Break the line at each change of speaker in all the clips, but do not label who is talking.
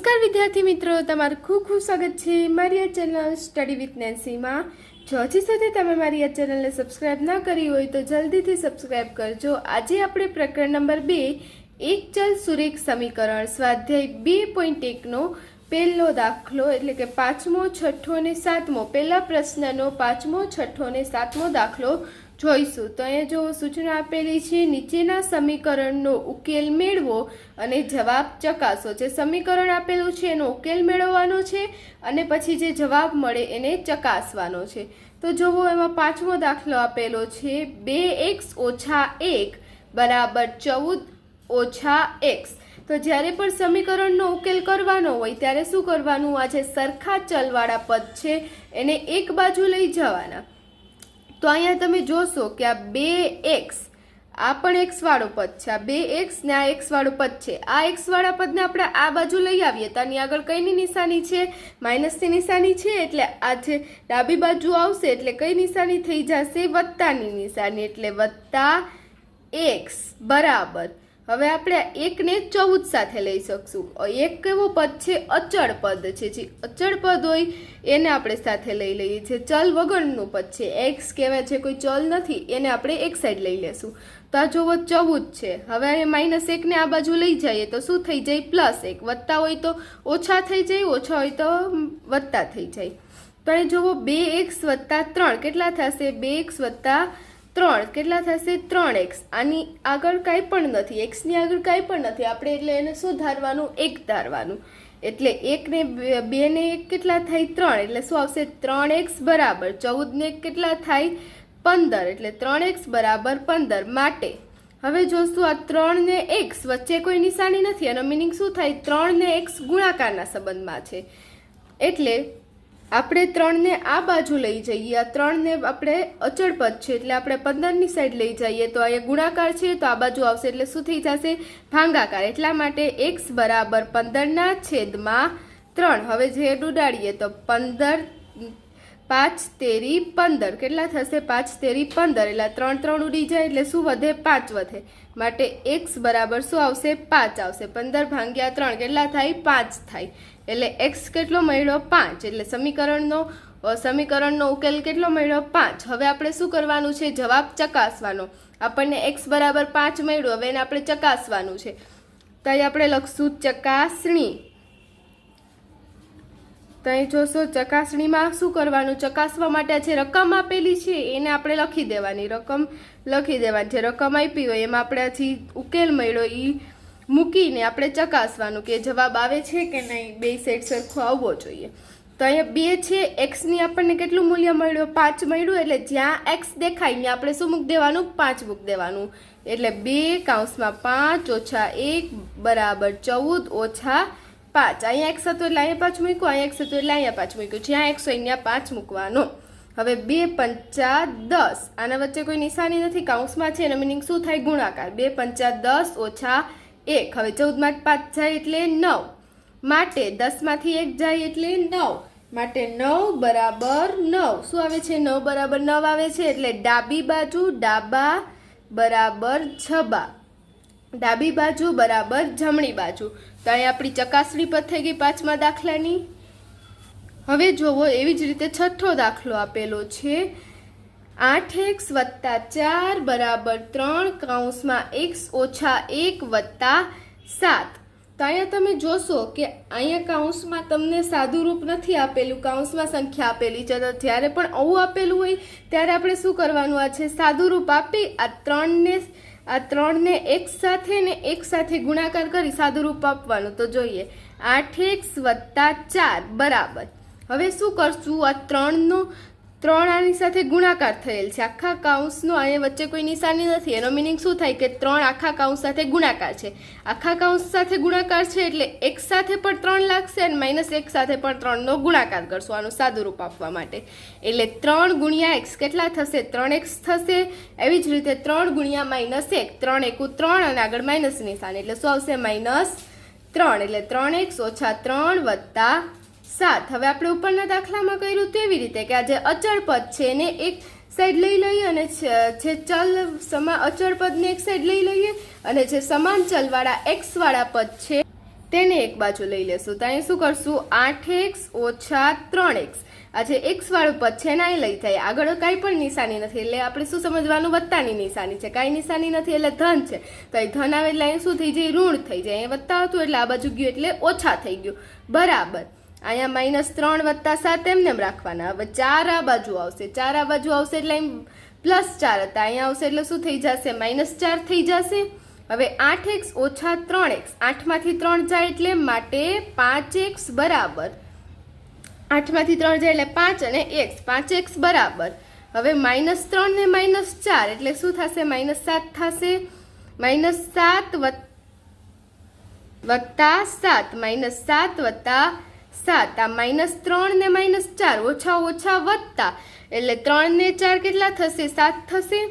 નમસ્કાર વિદ્યાર્થી મિત્રો, તમારું ખૂબ ખૂબ સ્વાગત છે મારી આ ચેનલ સ્ટડી વિથ નેન્સીમાં। જો હજી સુધી તમે મારી આ ચેનલને સબસ્ક્રાઇબ ન કરી હોય તો જલ્દીથી સબસ્ક્રાઇબ કરજો। આજે આપણે પ્રકરણ નંબર 2 એક ચલ સુરેખ સમીકરણ સ્વાધ્યાય 2.1નો પહેલો દાખલો એટલે કે પાંચમો, છઠ્ઠો અને સાતમો પહેલા પ્રશ્નનો પાંચમો, છઠ્ઠો અને સાતમો દાખલો જોઈશું। તો અહીંયા જો સૂચના આપેલી છે, નીચેના સમીકરણનો ઉકેલ મેળવો અને જવાબ ચકાસો। જે સમીકરણ આપેલું છે એનો ઉકેલ મેળવવાનો છે અને પછી જે જવાબ મળે એને ચકાસવાનો છે। તો જુઓ, એમાં પાંચમો દાખલો આપેલો છે 2x ઓછા 1 બરાબર 14 - x। તો જ્યારે પણ સમીકરણનો ઉકેલ કરવાનો હોય ત્યારે શું કરવાનું? આ જે સરખા ચલવાળા પદ છે એને એક બાજુ લઈ જવાના। તો અહીંયા તમે જોશો કે આ 2x આ પણ x વાળો પદ છે, આ 2x ને આ x વાળો પદ છે। આ x વાળા પદને આપણે આ બાજુ લઈ આવીએ તો આની આગળ કઈની નિશાની છે? માઇનસની નિશાની છે। એટલે આ જે ડાબી બાજુ આવશે એટલે કઈ નિશાની થઈ જશે? વત્તાની નિશાની, એટલે વત્તા x બરાબર। હવે આપણે 1 ને 14 સાથે લઈ શકશું। એક કેવો પદ છે? અચળ પદ છે। જે અચળ પદ હોય એને આપણે સાથે લઈ લઈએ છીએ। ચલ વગરનું પદ છે, x કહેવાય છે, કોઈ ચલ નથી, એને આપણે એક સાઈડ લઈ લેશું। તો આ જોવો 14 છે। હવે -1 ને આ બાજુ લઈ જઈએ તો શું થઈ જાય? +1। વત્તા હોય તો ઓછા થઈ જાય, ઓછા હોય તો વત્તા થઈ જાય। તો અહીં જોવો 2x + 3 કેટલા થશે? 2x + 3 કેટલા થશે? 3x। આની આગળ કાંઈ પણ નથી, એક્સની આગળ કાંઈ પણ નથી આપણે, એટલે એને શું ધારવાનું? 1 ધારવાનું। એટલે 1 ને 2 ને 1 કેટલા થાય? 3। એટલે શું આવશે? 3x બરાબર 14 ને 1 કેટલા થાય? 15। એટલે 3x બરાબર 15। માટે હવે જોશું આ 3 ને x વચ્ચે કોઈ નિશાની નથી, એનો મિનિંગ શું થાય? 3 ને x ગુણાકારના સંબંધમાં છે। એટલે આપણે 3 ને આ બાજુ લઈ જઈએ, આ 3 ને આપણે અચળ પદ છે એટલે આપણે 15ની સાઈડ લઈ જઈએ તો અહીંયા ગુણાકાર છે તો આ બાજુ આવશે એટલે શું થઈ જશે? ભાગાકાર। એટલા માટે x બરાબર 15/3। હવે છેદ ઉડાડીએ તો 15 5 તેરી 15 કેટલા થશે? 5 તેરી 15। એટલે 3 3 ઉડી જાય એટલે શું વધે? 5 વધે। માટે x બરાબર શું આવશે? 5 આવશે। 15/3 કેટલા થાય? 5 થાય। એટલે x કેટલો મળ્યો? 5। એટલે સમીકરણનો ઉકેલ કેટલો મળ્યો? 5। હવે આપણે શું કરવાનું છે? જવાબ ચકાસવાનો। આપણને x બરાબર 5 મળ્યું, હવે એને આપણે ચકાસવાનું છે। તો અહીં આપણે લખશું ચકાસણી। તો અહીં જોશો ચકાસણીમાં શું કરવાનું? ચકાસવા માટે જે રકમ આપેલી છે એને આપણે લખી દેવાની, રકમ લખી દેવાની। જે રકમ આપી હોય એમાં આપણે હજી ઉકેલ મળ્યો એ મૂકીને આપણે ચકાસવાનું કે જવાબ આવે છે કે નહીં, બે સાઈડ સરખો આવવો જોઈએ। તો અહીંયા 2 છે, એક્સની આપણને કેટલું મૂલ્ય મળ્યું? 5 મળ્યું। એટલે જ્યાં એક્સ દેખાય ત્યાં આપણે શું મૂકી દેવાનું? 5 મૂકી દેવાનું। એટલે 2 - 1 બરાબર 14 - 5। અહીંયા x હતું એટલે અહીંયા 5 મૂક્યું, અહીંયા x હતું એટલે અહીંયા 5 મૂક્યું, જ્યાં x હોય ત્યાં 5 મૂકવાનો। હવે 2 × 5 = 10, આના વચ્ચે કોઈ નિશાની નથી, કૌંસમાં છે, એનો મિનિંગ શું થાય? ગુણાકાર। 2 × 5 = 10 - 1। હવે 14 માંથી 5 જાય એટલે 9, માટે 10 માંથી 1 જાય એટલે 9, માટે 9 બરાબર 9 શું આવે છે? 9 બરાબર 9 આવે છે। એટલે ડાબી બાજુ ડાબા બરાબર જબા, ડાબી બાજુ બરાબર જમણી બાજુ। તો અહીં આપણી ચકાસણી પર થઈ ગઈ પાંચમા દાખલાની। હવે જોવો, એવી જ રીતે છઠ્ઠો દાખલો આપેલો છે 8x + 4 બરાબર 3 કૌંસમાં x ઓછા 1 વત્તા 7। તો અહીંયા તમે જોશો કે અહીંયા કૌંસમાં તમને સાદું રૂપ નથી આપેલું, કૌંસમાં સંખ્યા આપેલી છે। તો જ્યારે પણ આવું આપેલું હોય ત્યારે આપણે શું કરવાનું? આ છે સાદું રૂપ આપી આ 3 ને x સાથે ને x સાથે ગુણાકાર કરી સાદું રૂપ આપવાનું। તો જોઈએ 8x + 4 બરાબર, હવે શું કરશું? આ 3 આની સાથે ગુણાકાર થયેલ છે, આખા કૌંસનો અહીંયા વચ્ચે કોઈ નિશાની નથી, એનો મિનિંગ શું થાય? કે 3 આખા કૌંસ સાથે ગુણાકાર છે। આખા કૌંસ સાથે ગુણાકાર છે એટલે x સાથે પણ 3 લાગશે અને -1 સાથે પણ 3નો ગુણાકાર કરશું આનું સાદું રૂપ આપવા માટે। એટલે 3 × x કેટલા થશે? 3x થશે। એવી જ રીતે 3 × -1, 3 × 3 અને આગળ માઇનસ નિશાની એટલે શું આવશે? -3। એટલે 3x - 3 વત્તા 7। હવે આપણે ઉપરના દાખલામાં કર્યું તેવી રીતે કે આ જે અચળ પદ છે એને એક સાઈડ લઈ લઈએ અને જે ચલ અચળ પદને એક સાઈડ લઈ લઈએ અને જે સમાન ચલવાળા x વાળા પદ છે તેને એક બાજુ લઈ લેશું. તો અહીં શું કરશું? 8x ઓછા 3x. આ જે x વાળું પદ છે ને એ લઈ જાય. આગળ કાંઈ પણ નિશાની નથી એટલે આપણે શું સમજવાનું? વત્તાની નિશાની છે. કાંઈ નિશાની નથી એટલે ધન છે. તો અહીં ધન આવે એટલે અહીં શું થઈ જાય? ઋણ થઈ જાય. અહીંયા વત્તા હતું એટલે આ બાજુ ગયું એટલે ઓછા થઈ ગયું. બરાબર. અહીંયા -3 + 7 એમને એમ રાખવાના. હવે 4 આ બાજુ આવશે. 4 આ બાજુ આવશે એટલે અહીં +4 હતા. અહીંયા આવશે એટલે શું થઈ જશે? -4 થઈ જશે. હવે 8x ઓછા 3x. 8 માંથી 3 જાય એટલે માટે 5x બરાબર. 8 માંથી 3 જાય એટલે 5 અને x. 5x બરાબર. હવે -3 ને -4 એટલે શું થશે? -7 થશે. -7 વત્તા 7. -7 વત્તા 7. આ -3 ને -4 ઓછા ઓછા વત્તા એટલે 3 ને 4 કેટલા થશે? 7 થશે.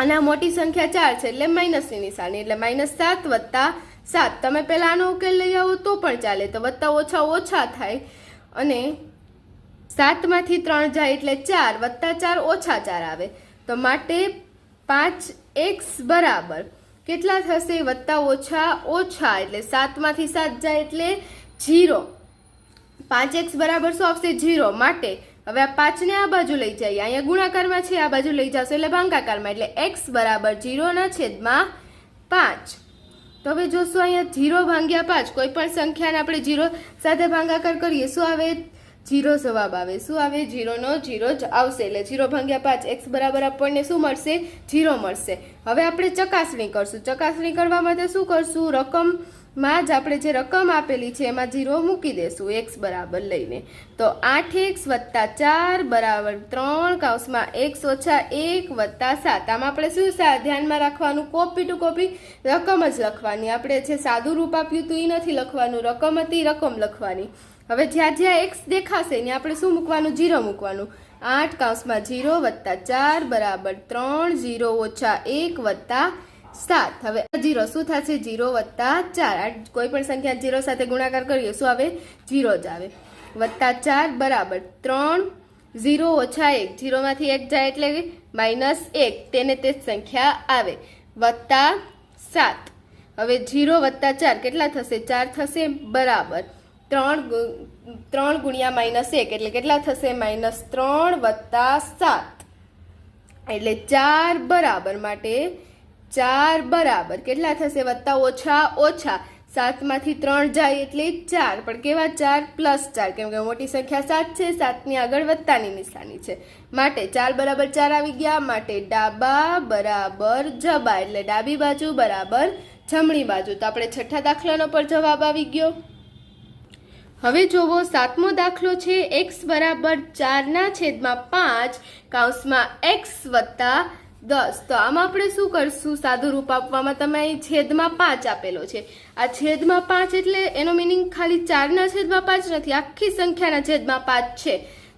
અને આ મોટી સંખ્યા 4 છે એટલે માઇનસની નિશાની એટલે -7 વત્તા 7. તમે પહેલા આનો ઉકેલ લઈ આવો તો પણ ચાલે. તો વત્તા ઓછા ઓછા થાય અને 7 માંથી 3 જાય એટલે 4 વત્તા 4 ઓછા 4 આવે. તો માટે 5x બરાબર કેટલા થશે? વત્તા ઓછા ઓછા એટલે 7 માંથી 7 જાય એટલે 0. 5x બરાબર શું આવશે? 0. માટે હવે આ 5 ને આ બાજુ લઈ જઈએ. અહીંયા ગુણાકારમાં છે, આ બાજુ લઈ જશો એટલે ભાગાકારમાં એટલે x બરાબર 0/5. તો હવે જોશું અહીંયા 0 ભાગ્યા 5. કોઈ પણ સંખ્યાને આપણે 0 સાથે ભાગાકાર કરીએ શું આવે? 0 જવાબ આવે. શું આવે? 0 નો 0 જ આવશે. એટલે 0 ભાગ્યા 5 x બરાબર આપણને શું મળશે? 0 મળશે. હવે આપણે ચકાસણી કરશું. ચકાસણી કરવા માટે શું કરશું? રકમમાં જ આપણે જે રકમ આપેલી છે એમાં 0 મૂકી દેશું x બરાબર લઈને. તો 8x વત્તા 4 બરાબર 3 કૌંસમાં x ઓછા 1 વત્તા 7. આમાં આપણે શું ધ્યાનમાં રાખવાનું? કોપી ટુ કોપી રકમ જ લખવાની. આપણે જે સાદું રૂપ આપ્યું હતું એ નથી લખવાનું. રકમ હતી રકમ લખવાની. હવે જ્યાં જ્યાં x દેખાશે ત્યાં આપણે શું મૂકવાનું? 0 મૂકવાનું. 8 કૌંસમાં 0 વત્તા 4 બરાબર 3 0 ઓછા 1 વત્તા 7. હવે 0 શું થશે? 0 વત્તા 4. કોઈ પણ સંખ્યા 0 સાથે ગુણાકાર કરીએ શું આવે? 0 જ આવે. વત્તા 4 બરાબર 3 0 ઓછા 1. 0 માંથી 1 જાય એટલે -1. તેને તે જ સંખ્યા આવે. વત્તા 7. હવે 0 વત્તા 4 કેટલા થશે? 4 થશે બરાબર 3 ગુણ્યા -1 એટલે કેટલા થશે? -3 વત્તા 7 એટલે 4 બરાબર. માટે 4 બરાબર કેટલા થશે? વત્તા ઓછા ઓછા 7 માંથી 3 જાય એટલે 4. પણ કેવા? 4 + 4. કેમ કે મોટી સંખ્યા 7 છે. 7 ની આગળ વત્તાની નિશાની છે. માટે 4 બરાબર 4 આવી ગયા. માટે ડાબા બરાબર જબા એટલે ડાબી બાજુ બરાબર જમણી બાજુ. તો આપણે છઠ્ઠા દાખલાનો પર જવાબ આવી ગયો. હવે જોવો 7મો દાખલો છે. x બરાબર 4/5 કૌંસમાં x વત્તા 10. તો આમાં આપણે શું કરશું? સાદું રૂપ આપવામાં તમે અહીં છેદમાં 5 આપેલો છે. આ છેદમાં 5 એટલે એનો મિનિંગ ખાલી 4/5 નથી, આખી સંખ્યાના છેદમાં 5 છે.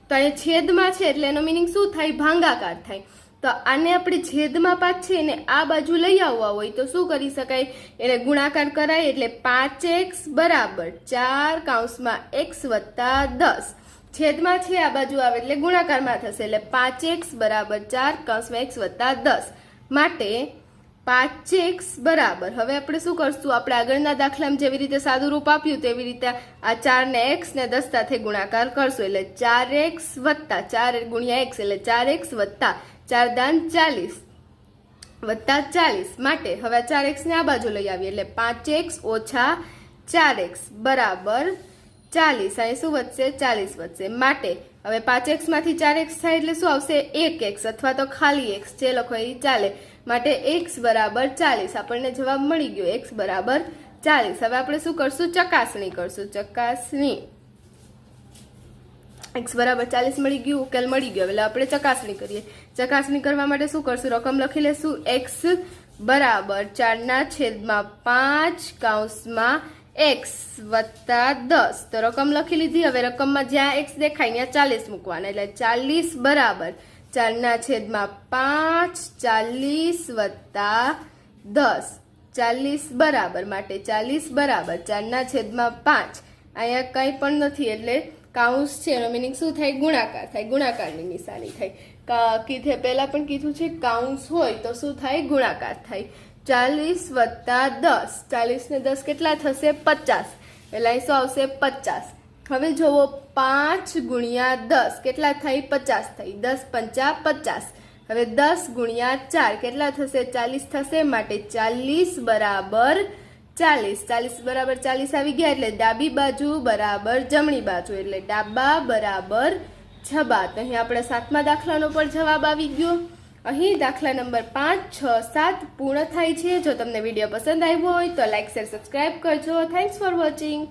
તો અહીં છેદમાં છે એટલે એનો મિનિંગ શું થાય? ભાગાકાર થાય. તો આને આપણે છેદમાં 5 છે એને આ બાજુ લઈ આવવા હોય તો શું કરી શકાય? એને ગુણાકાર કરાય એટલે 5x બરાબર 4 કૌંસમાં x વત્તા 10. છેદમાં છે આ બાજુ આવે એટલે ગુણાકારમાં થશે એટલે 5x બરાબર 4 કૌંસમાં x વત્તા 10. માટે 5x બરાબર હવે આપણે શું કરશું? આપણે આગળના દાખલામાં જેવી રીતે સાદું રૂપ આપ્યું તેવી રીતે આ 4 ને x ને 10 સાથે ગુણાકાર કરશું એટલે 4x વત્તા 4 ગુણ્યા x એટલે 4x વત્તા 4 દાન 40 વત્તા 40. માટે હવે 4x ને આ બાજુ લઈ આવીએ એટલે 5x ઓછા 4x બરાબર 40. અહીં શું વધશે? 40 વધશે. માટે હવે 5x માંથી 4x થાય એટલે શું આવશે? 1x અથવા તો ખાલી x જે લખો એ ચાલે. માટે x બરાબર 40. આપણને જવાબ મળી ગયો x બરાબર 40. હવે આપણે શું કરશું? ચકાસણી કરશું. ચકાસણી x બરાબર 40 મળી ગયું, ઉકેલ મળી ગયો. એટલે આપણે ચકાસણી કરીએ. ચકાસણી કરવા માટે શું કરશું? રકમ લખી લેશું. x બરાબર 4/5 કૌંસમાં x વત્તા 10. તો રકમ લખી લીધી. હવે રકમમાં જ્યાં x દેખાય ત્યાં 40 મૂકવાના એટલે 40 બરાબર 4/5 40 વત્તા 10 40 બરાબર. માટે 40 બરાબર 4/5. અહીંયા કંઈ પણ નથી એટલે કાઉન્સ છે એનો મિનિંગ શું થાય? ગુણાકાર થાય. ગુણાકારની નિશાની થાય. કીધે પહેલા પણ કીધું છે કાઉન્સ હોય તો શું થાય? ગુણાકાર થાય. 40 વત્તા 10, 40 ને 10 કેટલા થશે? 50. એટલે અહીં શું આવશે? 50. હવે જોવો 5 ગુણ્યા 10 કેટલા થઈ? 50 થઈ. 10 પંચા 50. હવે 10 ગુણ્યા 4 કેટલા થશે? 40 થશે. માટે 40 બરાબર 40. 40 બરાબર 40 આવી ગયા એટલે ડાબી બાજુ બરાબર જમણી બાજુ એટલે ડાબા બરાબર જબા. તો અહીં આપણે 7મા દાખલાનો પણ જવાબ આવી ગયો. અહીં દાખલા નંબર 5, 6, 7 પૂર્ણ થાય છે. જો તમને વિડીયો પસંદ આવ્યો હોય તો લાઈક, શેર, સબસ્ક્રાઇબ કરજો. Thanks for watching.